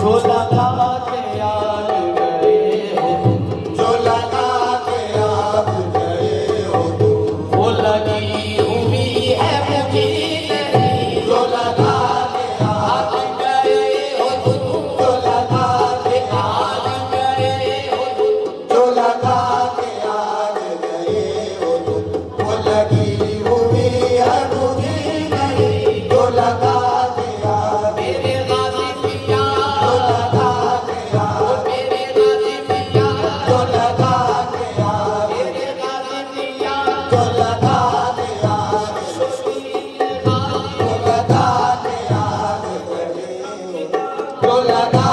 जो लगा के याद गए हो तुम, जो लगा के याद गए हो तुम, वो लगी हुई है मुझे नहीं। जो लगा के याद गए हो तुम, जो लगा के याद गए हो तुम, जो लगा के याद गए हो तुम, वो लगी हुई है मुझे नहीं। जो लगा के याद मेरे गाजी पिया, जो लगा के याद मेरे गाजी पिया, जो लगा के याद मेरे गाजी पिया, जो लगा के याद जो लगा के याद गए हो, जो लगा